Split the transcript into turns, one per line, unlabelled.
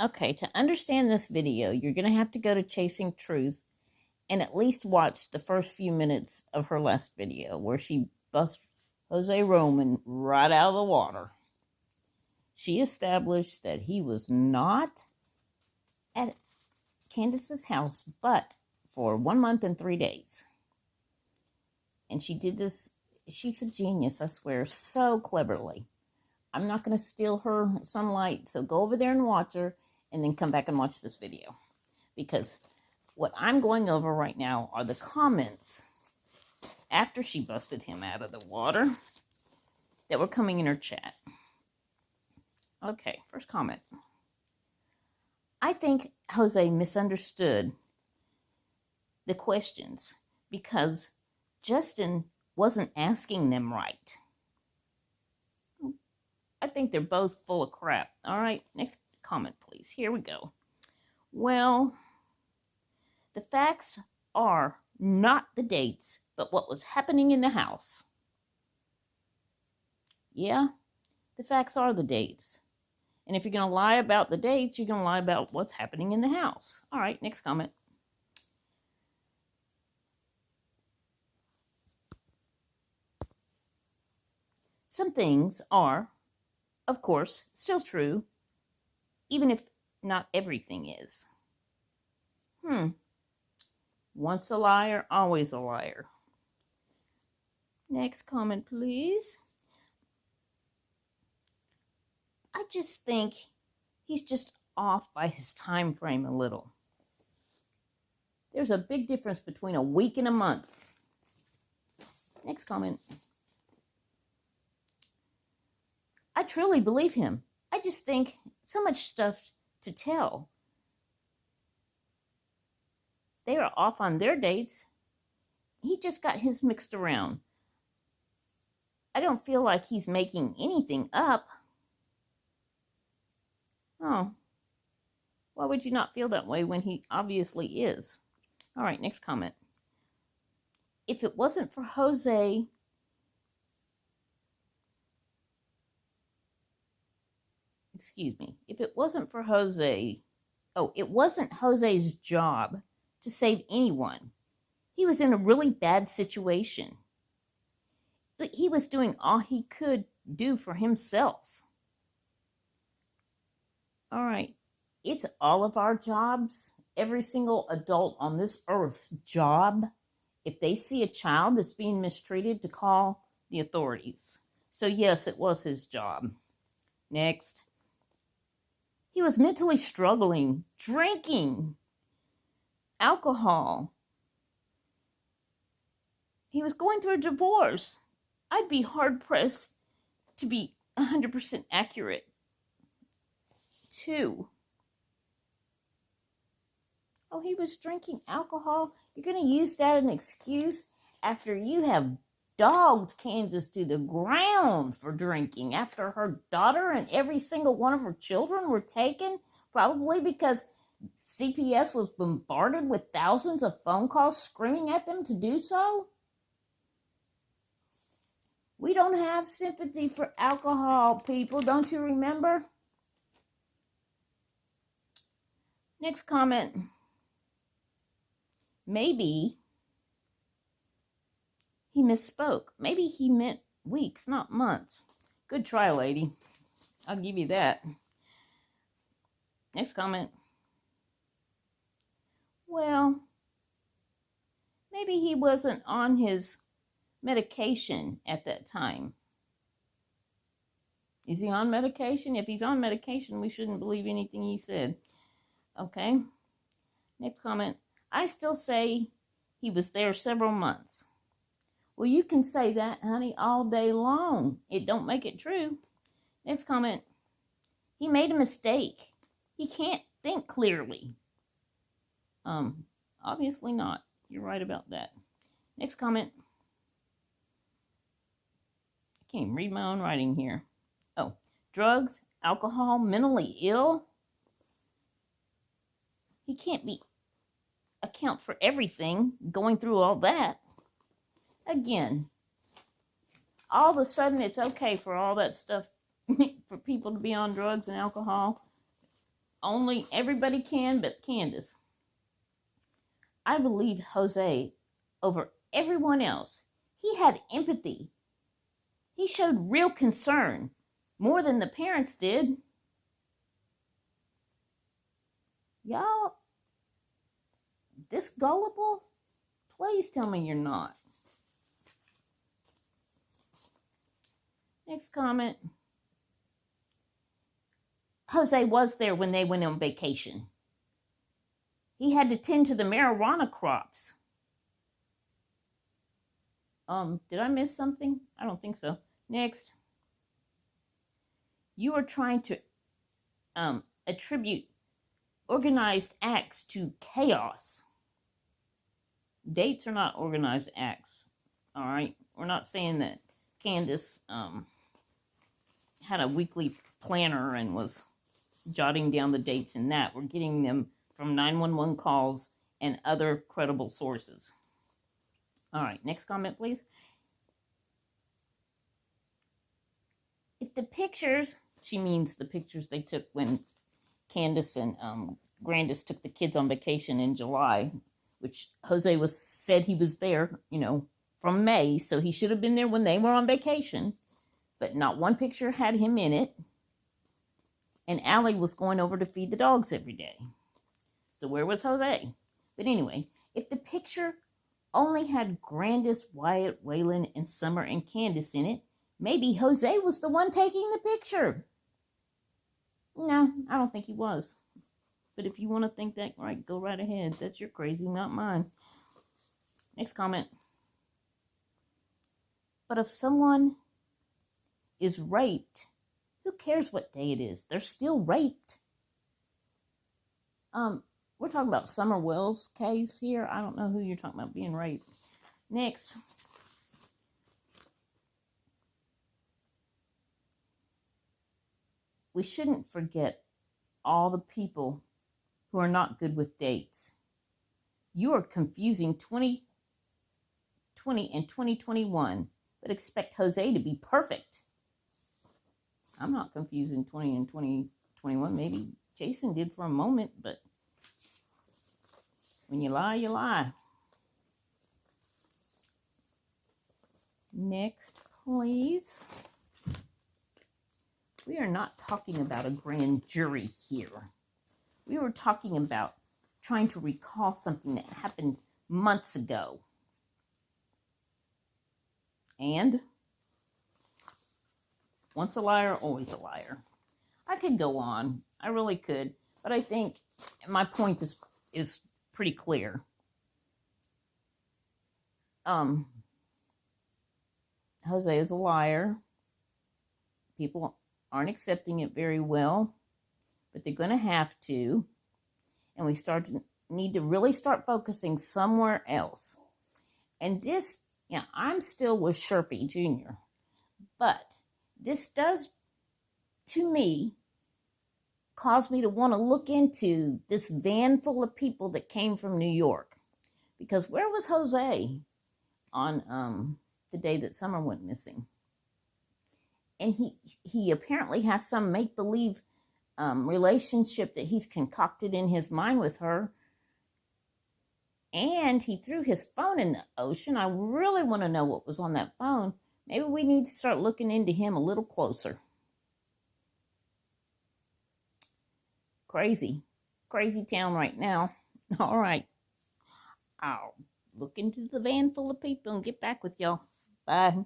Okay, to understand this video, you're going to have to go to Chasing Truth and at least watch the first few minutes of her last video where she busts Jose Roman right out of the water. She established that he was not at Candace's house, but for 1 month and 3 days. And she did this, she's a genius, I swear, so cleverly. I'm not going to steal her sunlight, so go over there and watch her, and then come back and watch this video. Because what I'm going over right now are the comments after she busted him out of the water that were coming in her chat. Okay, first comment. I think Jose misunderstood the questions because Justin wasn't asking them right. I think they're both full of crap. All right, next comment, please. Here we go. Well, the facts are not the dates, but what was happening in the house. Yeah, the facts are the dates. And if you're going to lie about the dates, you're going to lie about what's happening in the house. All right, next comment. Some things are, of course, still true, even if not everything is. Once a liar, always a liar. Next comment, please. I just think he's just off by his time frame a little. There's a big difference between a week and a month. Next comment. I truly believe him. I just think so much stuff to tell. They are off on their dates. He just got his mixed around. I don't feel like he's making anything up. Oh, why would you not feel that way when he obviously is? All right, next comment. If it wasn't for Jose, if it wasn't for Jose, it wasn't Jose's job to save anyone. He was in a really bad situation. But he was doing all he could do for himself. All right, it's all of our jobs, every single adult on this earth's job, if they see a child that's being mistreated, to call the authorities. So yes, it was his job. Next. He was mentally struggling, drinking, alcohol. He was going through a divorce. I'd be hard-pressed to be 100% accurate. 2. Oh, he was drinking alcohol. You're going to use that as an excuse after you have dogged Candace to the ground for drinking, after her daughter and every single one of her children were taken, probably because CPS was bombarded with thousands of phone calls screaming at them to do so? We don't have sympathy for alcohol, people. Don't you remember? Next comment. Maybe he misspoke. Maybe he meant weeks, not months. Good try, lady. I'll give you that. Next comment. Well, maybe he wasn't on his medication at that time. Is he on medication? If he's on medication, we shouldn't believe anything he said. Okay. Next comment. I still say he was there several months. Well, you can say that, honey, all day long. It don't make it true. Next comment. He made a mistake. He can't think clearly. Obviously not. You're right about that. Next comment. I can't even read my own writing here. Oh, drugs, alcohol, mentally ill. He can't account for everything going through all that. Again, all of a sudden it's okay for all that stuff, for people to be on drugs and alcohol. only everybody can but Candace. I believed Jose over everyone else. He had empathy. He showed real concern, more than the parents did. Y'all, this gullible? Please tell me you're not. Next comment. Jose was there when they went on vacation. He had to tend to the marijuana crops. Did I miss something? I don't think so. Next. You are trying to attribute organized acts to chaos. Dates are not organized acts. All right? We're not saying that Candace had a weekly planner and was jotting down the dates in that. We're getting them from 911 calls and other credible sources. All right, next comment, please. If the pictures, she means the pictures they took when Candace and Grandis took the kids on vacation in July, which Jose said he was there, from May, so he should have been there when they were on vacation, but not one picture had him in it, and Allie was going over to feed the dogs every day. So where was Jose? But anyway, if the picture only had Grandis, Wyatt, Waylon, and Summer and Candace in it, maybe Jose was the one taking the picture. No, I don't think he was. But if you want to think that, right, go right ahead. That's your crazy, not mine. Next comment. But if someone is raped, who cares what day it is? They're still raped. We're talking about Summer Wells' case here. I don't know who you're talking about being raped. Next. We shouldn't forget all the people who are not good with dates. You are confusing 2020 and 2021, but expect Jose to be perfect. I'm not confusing 20 and 2021. Maybe Jason did for a moment, but when you lie, you lie. Next, please. We are not talking about a grand jury here. We were talking about trying to recall something that happened months ago. And once a liar, always a liar. I could go on. I really could. But I think my point is pretty clear. Jose is a liar. People aren't accepting it very well, but they're going to have to. And we need to really start focusing somewhere else. And this, I'm still with Sherpy Jr., but this does, to me, cause me to want to look into this van full of people that came from New York. Because where was Jose on the day that Summer went missing? And he apparently has some make-believe relationship that he's concocted in his mind with her. And he threw his phone in the ocean. I really want to know what was on that phone. Maybe we need to start looking into him a little closer. Crazy town right now. All right. I'll look into the van full of people and get back with y'all. Bye.